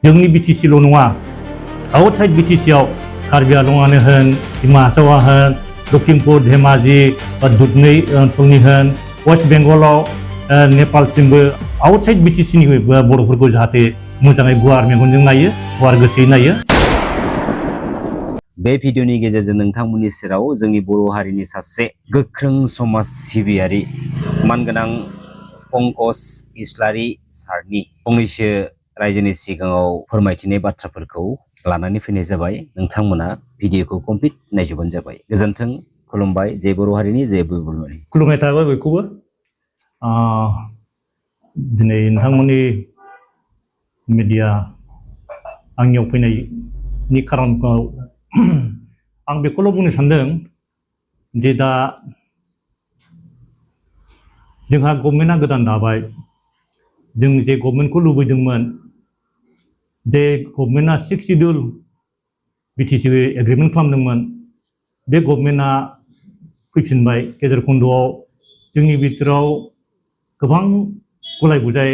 जोंनि बिटिसिल' नङा आउटसाइड बिटिसिआव कार्बि आंलंआनो होन डिमा हासावआ होन लखिमपुर धेमाजि बा दुधनै ओनसोलनि होन वेस्ट बेंगलाव नेपालसिमबो आउटसाइड बिटिसिनि बर'फोरखौ जाहाथे मोजाङै गुवार मेगनजों नायो गुवार गोसोयै नायो। बे भिडिअनि गेजेरजों नोंथांमोननि सेराव जोंनि बर' हारिनि सासे गोख्रों समाज सिबियारि मानगोनां पंकज इस्लारि सारनि फंनैसो रायजोनि सिगाङाव फोरमायथिनाय बाथ्राफोरखौ लानानै फैनाय जाबाय। नोंथांमोना भिडिअखौ कमप्लिट नायजोबबानो जाबाय। गोजोन्थों, खुलुमबाय, जय बर' हारिनि जय बर' हारिनि। खुलुमनाय थाबाय बयखौबो। दिनै नोंथांमोननि मिडिया आंनियाव फैनायनि खारनखौ आं बेखौल' बुंनो सानदों जे दा जोंहा गभर्नमेन्टआ गोदान दाबाय। जों जे गभर्नमेन्टखौ लुबैदोंमोन, जे गभर्नमेन्टआ 6 शिड्युल बिटिसि एग्रिमेन्ट खालामदोंमोन, बे गभर्नमेन्टआ फैफिनबाय। गेजेर खन्द'आव जोंनि बिथोराव गोबां गुलाय गुजाय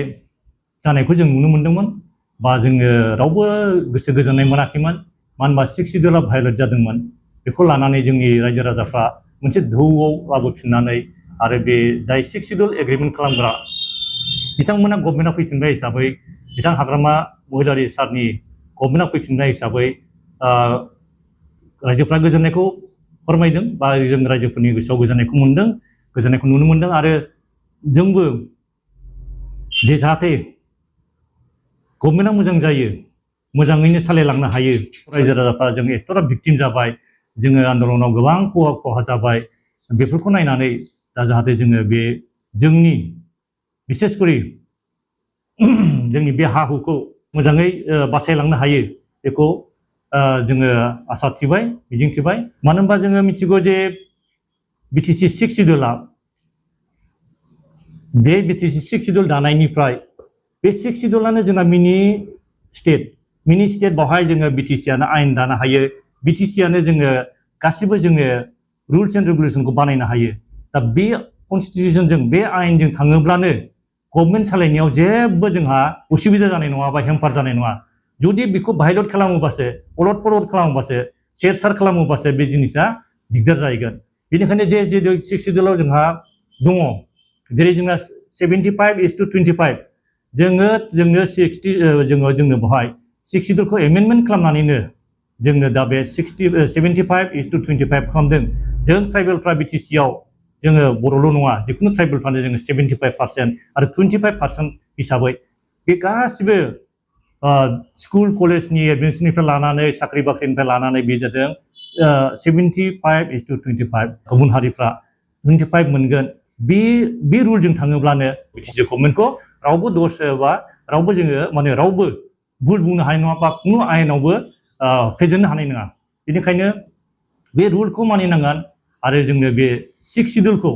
जानायखौ जों नुनो मोन्दोंमोन बा जोङो रावबो गोसो गोजोननाय मोनाखैमोन। मानो होनबा 6 शिड्युलआ भायलेट जादोंमोन। बेखौ लानानै जोंनि रायजो राजाफ्रा मोनसे धौआव लाबोफिननानै आरो बे जाय 6 शिड्युल एग्रिमेन्ट खालामग्रा बिथांमोना गभर्नमेन्टआ फैफिनबाय हिसाबै, बिथां हाग्रामा महिलारि सारनि गभर्नमेन्टआ फैफिननाय हिसाबै रायजोफ्रा गोजोननायखौ फोरमायदों बा जों रायजोफोरनि गोसोआव गोजोननायखौ मोन्दों, गोजोननायखौ नुनो मोन्दों। आरो जोंबो जे जाहाथे गभर्नमेन्टआ मोजां जायो, मोजाङैनो सालायलांनो हायो। रायजो राजाफ्रा जों एथ'ग्राब भिक्टिम जाबाय, जोङो आन्दलनाव गोबां खहा जाबाय। बेफोरखौ नायनानै दा जाहाथे जोङो बे जोंनि बिसेसकरि जोंनि बे हा हुखौ मोजाङै बासायलांनो हायो, बेखौ जोङो आसा थिबाय, मिजिं थिबाय। मानो होनबा जोङो मिथिगौ जे बिटिसि 6 शिड्युलआ बे बिटिसि 6 शिड्युल दानायनिफ्राय बे 6 शिड्युलानो जोंना मिनि स्टेट बावहाय जोङो बिटिसिआनो आयेन दानो हायो, बिटिसिआनो जोङो गासिबो जोङो रुल्स एन्ड रेगुलेसनखौ बानायनो हायो। दा बे कनस्टिटिउसनजों बे आयेनजों थाङोब्लानो गभर्नमेन्ट सालायनायाव जेबो जोंहा उसुबिदा जानाय नङा बा हेम्पार जानाय नङा। जुदि बेखौ भायलेट खालामोबासो, अलट पलट खालामोबासो, सेर खालामोबासो बे जिनिसा दिगदार जाहैगोन। बेनिखायनो जे 6 शिड्युलाव जोंहा दङ, जेरै जोंहा 75:25 जोंनो बेवहाय 6 शिड्युलखौ एमेन्डमेन्ट खालामनानैनो जोंनो दा बे 75:25 खालामदों। जों ट्राइबेलफ्रा बिटिसिआव जोङो बर'ल' नङा, जिखुनु ट्राइबेलफ्रानो जोङो 75% आरो 25% हिसाबै बे गासिबो स्कुल कलेजनि एडमिसननिफ्राय लानानै साख्रि बाख्रिनिफ्राय लानानै बे जादों 75:25। गुबुन हारिफ्रा 25 मोनगोन। बे रुलजों थाङोब्लानो बिटिसि गभर्नमेन्टखौ रावबो दस बा रावबो जोङो रावबो भुल बुंनो हानाय नङा बा खुनु आयेनावबो फेजेननो हानाय नङा। बेनिखायनो बे रुलखौ मानिनांगोन आरो जोंनो बे 6 शिड्युलखौ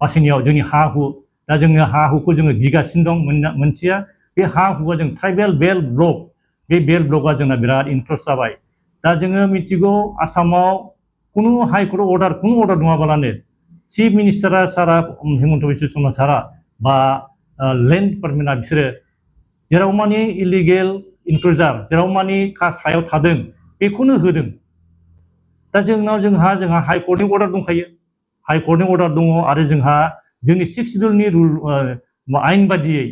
बासायनायाव जोंनि हा हु, दा जोङो हा हुखौ जोङो गिगासिनो दं। मोनसेया बे हा हुआ जों ट्राइबेल बेल्ट ब्लक, बे बेल्ट ब्लकआ जोंना बिराद इनक्रोच जाबाय। दा जोङो मिथिगौ आसामाव कुनु हाइकर्ट अर्डार नङाब्लानो चिफ मिनिस्टारा सारा हिमन्त बिश्व शर्मा सारा बा लेन्ड डिपार्टमेन्टआ बिसोरो जेराव मानि इलिगेल इनक्रुजार, जेराव मानि हायाव थादों बेखौनो होदों। दा जोंहा हाइकर्टनि अर्डार दंखायो, हाइकर्टनि अर्डार दङ आरो जोंहा जोंनि 6 शिड्युलनि रुल आयेन बादियै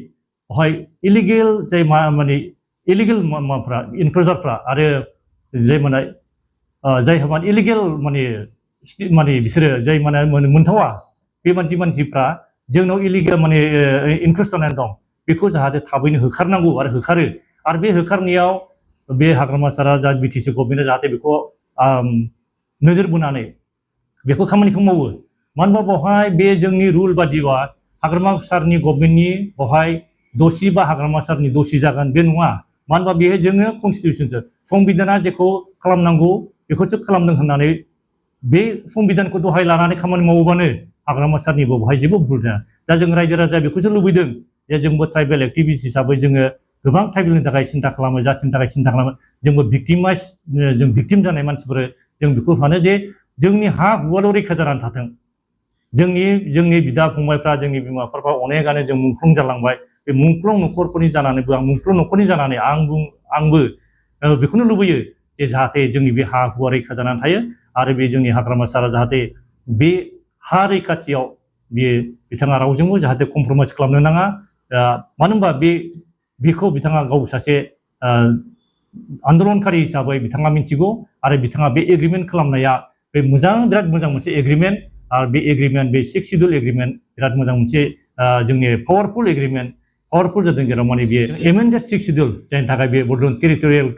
बेवहाय इलिगेल जाय इलिगेल माबाफ्रा इनक्रुजारफ्रा आरो जायहा इलिगेल बिसोरो जाय मोनथावा बे मानसिफ्रा जोंनाव इलिगेल इनक्रुज जानानै दं, बेखौ जाहाथे थाबैनो होखारनांगौ आरो होखारो। आरो बे होखारनायाव बे हाग्रामा सारा जा बिटिसि गभर्नमेन्टआ जाहाथे बेखौ नोजोर बोनानै बेखौ खामानिखौ मावो। मानो होनबा बेवहाय बे जोंनि रुल बादिबा हाग्रामा सारनि गभर्नमेन्टनि बेवहाय दसि बा हाग्रामा सारनि दसि जागोन बे नङा। मानो होनबा बेहाय जोङो कनस्टिटिउसनसो, संबिधाना जेखौ खालामनांगौ बेखौसो खालामदों होननानै बे संबिधानखौ दहाय लानानै खामानि मावोबानो हाग्रामा सारनिबो बेवहाय जेबो भुल जाया। दा जों रायजो राजाया बेखौसो लुबैदों जे जोंबो ट्राइबेल एक्टिभिस्ट हिसाबै जोङो गोबां ट्राइबेलनि थाखाय सिन्था खालामो, जाथिनि थाखाय सिन्था खालामो। जोंबो जों भिक्टिम जानाय मानसिफोर, जों बेखौ सानो जे जोंनि हा हुआल' रैखा जानानै थाथों। जोंनि बिदा फंबायफ्रा, जोंनि बिमा बिफाफ्रा अनेकानो जों मुंख्लं जालांबाय। बे मुंख्लं नखरफोरनि जानानैबो आं मुंख्लं नखरनि जानानै आंबो बेखौनो लुबैयो जे जाहाथे जोंनि बे हा हुआ रैखा जानानै थायो आरो बे जोंनि हाग्रामा सारा जाहाथे बे हा रैखाथियाव बियो बिथाङा रावजोंबो जाहाथे कमप्रमाइज खालामनो नाङा मानो होनबा बेखौ बिथाङा गाव सासे आन्दलनकारि हिसाबै बिथाङा मिथिगौ आरो बिथाङा बे एग्रिमेन्ट खालामनाया बे बिराद मोजां मोनसे एग्रिमेन्ट आरो बे एग्रिमेन्ट बे 6 शिड्युल एग्रिमेन्ट बिराद मोजां मोनसे जोंनि पावारफुल एग्रिमेन्ट पावारफुल जादों जेराव माने बियो एमेन्डेड 6 शिड्युल जायनि थाखाय बे बड'लेण्ड टेरिटरियेल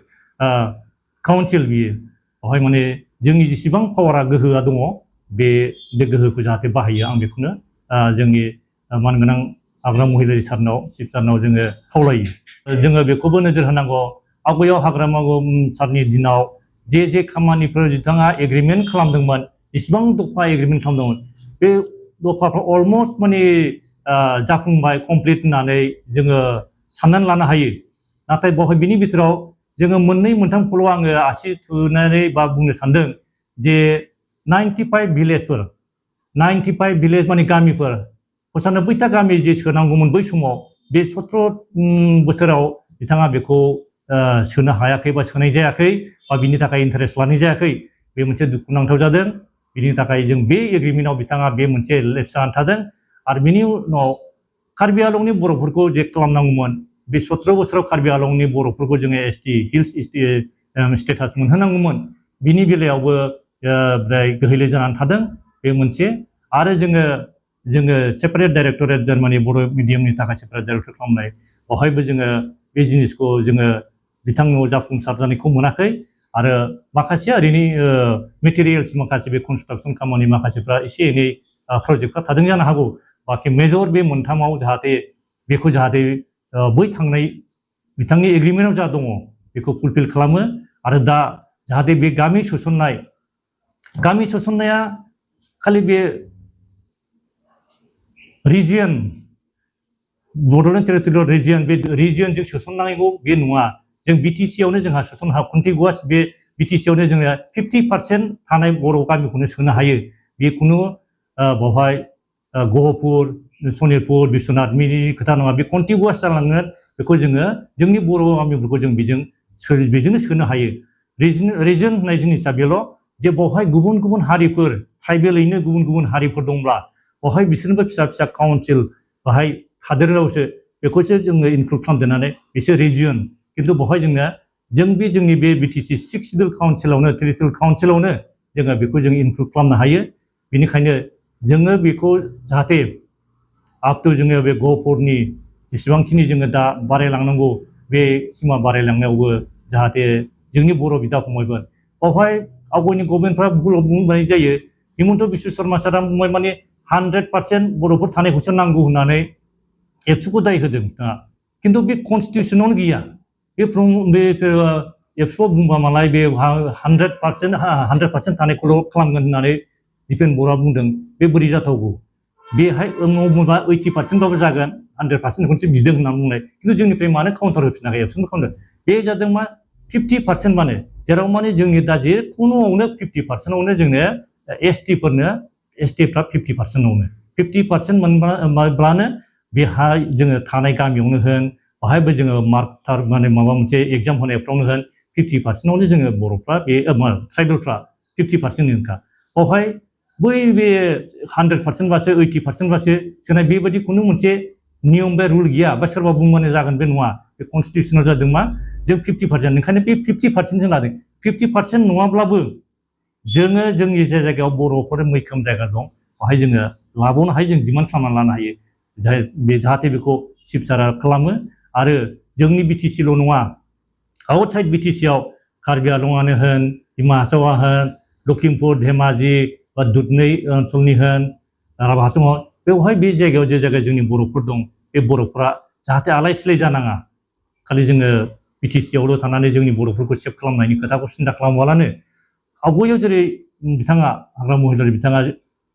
काउन्सिल बियो बेवहाय माने जोंनि जेसेबां पावारा गोहोआ दङ बे गोहोखौ जाहाथे बाहायो आं बेखौनो जोंनि मानगोनां हाग्रा महिलारि सारनाव चिफ सारनाव जोङो खावलायो जोङो बेखौबो नोजोर होनांगौ आवगायाव हाग्रामा सारनि दिनाव जे खामानिफोर बिथाङा एग्रिमेन्ट खालामदोंमोन जेसेबां दफा एग्रिमेन्ट खालामदोंमोन बे दफाफ्रा अलमस्ट माने जाफुंबाय कमप्लिट होननानै जोङो साननानै लानो हायो नाथाय बेवहाय बिनि बिथोराव जोङो मोननै मोनथामखौल' आङो आसि थुनानै बा बुंनो सानदों जे 95 भिलेज माने गामिफोर 95टा गामि जे सोनांगौमोन बै समाव बे 17 बोसोराव बिथाङा बेखौ सोनो हायाखै बा सोनाय जायाखै बा बिनि थाखाय इन्टारेस्ट लानाय जायाखै बे मोनसे दुखुनांथाव जादों बिनि थाखाय जों बे एग्रिमेन्टआव बिथाङा बे मोनसे लेप्स जानानै थादों आरो बिनि उनाव कार्बि आलंनि बर'फोरखौ जे खालामनांगौमोन बे 17 बोसोराव कार्बि आलंनि बर'फोरखौ जोङो एसटि हिल्स स्टेटास मोनहोनांगौमोन बिनि बेलायावबो गोहैले जानानै थादों बे मोनसे आरो जोङो सेपारेट डाइरेक्टरेट जार्मानि बर' मिडियामनि थाखाय सेपारेट डाइरेक्टर खालामनाय बेवहायबो जोङो बे जिनिसखौ जोङो बिथांनाव जाफुंसार जानायखौ मोनाखै आरो माखासे ओरैनो मेटेरियेल्स माखासे बे कनस्ट्राक्सन खामानि माखासेफ्रा एसे एनै प्रजेक्टफ्रा थादों जानो हागौ बाखि मेजर बे मोनथामाव जाहाथे बेखौ जाहाथे बै थांनाय बिथांनि एग्रिमेन्टआव जा दङ बेखौ फुलफिल खालामो आरो दा जाहाथे बे गामि सोसननाया खालि बे रिजियन बड'लेण्ड टेरिटरियेल रिजियन बे रिजियनजों सोसननांगौ बे नङा जों बिटिसि आवनो जोंहा सोसन कन्टिगुवास बे बिटिसि आवनो जोङो 50% थानाय बर' गामिखौनो सोनो हायो बे खुनु बेवहाय गहपुर सनितपुर बिश्वनाथ मिनि खोथा नङा बे कन्टिगुवास जालांगोन बेखौ जोङो जोंनि बर' गामिफोरखौ जों बेजोंनो सोनो हायो रिजन होननाय जिनिसा बेल' जे बेवहाय गुबुन हारिफोर ट्राइबेलैनो गुबुन हारिफोर दंब्ला बेवहाय बिसोरनोबो फिसा काउन्सिल बेवहाय हादोरावसो बेखौसो जोङो इनक्लुड खालामदेरनानै बिसोर रिजियन खिन्थु बेवहाय जोंनि बे बिटिसि 6 शिड्युल काउन्सिलावनो टेरिटरियेल काउन्सिलावनो जोङो बेखौ जों इनक्लुड खालामनो हायो बेनिखायनो जोङो बेखौ जाहाथे आपटु जोङो बे गहपुरनि जेसेबांखिनि जोङो दा बारायलांनांगौ बे सिमा बारायलांनायावबो जाहाथे जोंनि बर' बिदा फंबायफोर बेवहाय आवगायनि गभर्नमेन्टफ्रा भुलाव बुंनाय जायो हिमन्त बिश्व शर्मा सारा बुंबाय माने 100% बर'फोर थानायखौसो नांगौ होननानै एबसुखौ दाय होदों बिथाङा खिन्थु बे कनस्टिटिउसनावनो गैया बे एबसुआव बुंबा मालाय बे 100% थानायखौल' खालामगोन होननानै दिपेन बर'आ बुंदों बे बोरै जाथावगौ बेहाय बुंबा 80% बाबो जागोन 100% खौसो बिदों होनना बुंनाय खिन्थु जोंनिफ्राय मानो काउन्टार होफिनाखै एबसुखौ खालामदों बे जादों मा 50% माने जेराव माने जोंनि दा जेखुनुआवनो 50%आवनो जोंनो एसटिफ्रा 50%आवनो 50% मोनब्लानो बेहाय जोङो थानाय गामियावनो होन बाहायबो जोङो मार्कटार माने माबा मोनसे एग्जाम होनायफ्रावनो होन 50%आवनो जोङो बर'फ्रा बे ट्राइबेलफ्रा 50%निनोखा बेवहाय बै बे 100% बासो 80% बासो सोनाय बेबायदि खुनु मोनसे नियम बे रुल गैया बा सोरबा बुंबानो जागोन बे नङा बे कनस्टिटिउसनाव जादों मा जों 50% ओंखायनो बे 50% जों लादों 50% नङाब्लाबो जोङो जोंनि जे जायगायाव बर'फोर मैखोम जायगा दं बेवहाय जोङो लाबावनो हायो जों डिमान्ड खालामनानै लानो हायो जाहाथे बेखौ चिफ सारा खालामो आरो जोंनि बिटिसिल' नङा आउटसाइड बिटिसिआव कार्बि आलंआनो होन डिमा हासावआ होन लखिमपुर धेमाजि बा दुधनै ओनसोलनि होन राभा हासङाव बेवहाय बे जायगायाव जे जायगायाव जोंनि बर'फोर दं बे बर'फ्रा जाहाथे आलाय सिलाय जानाङा खालि जोङो बिटिसिआवल' थानानै जोंनि बर'फोरखौ सेभ खालामनायनि खोथाखौ सिन्था खालामालानो आवगायाव जेरै बिथाङा हाग्रा महिलारि बिथाङा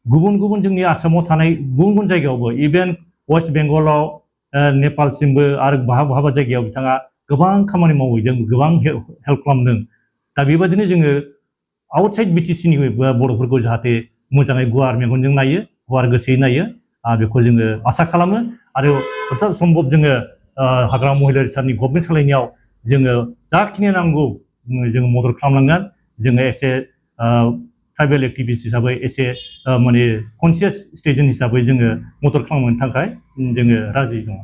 गुबुन जोंनि आसामाव थानाय गुबुन जायगायावबो इभेन वेस्ट बेंगलाव नेपालसिमबो आरो बहाबा जायगायाव बिथाङा गोबां खामानि मावहैदों गोबां हेल्प खालामदों दा बेबायदिनो जोङो आउटसाइड बिटिसिनि बर'फोरखौ जाहाथे मोजाङै गुवार मेगनजों नायो गुवार गोसोयै नायो बेखौ जोङो आसा खालामो आरो अर्थात सम्भब जोङो हाग्रामा महिलारि सारनि गभर्नमेन्ट सालायनायाव जोङो जाखिनि नांगौ जोङो मदद खालामनांगोन जोङो एसे ट्राइबेल एक्टिभिस्ट हिसाबै एसे माने कनसियास स्टेजन हिसाबै जोङो मदद खालामनो थाखाय जोङो राजि दङ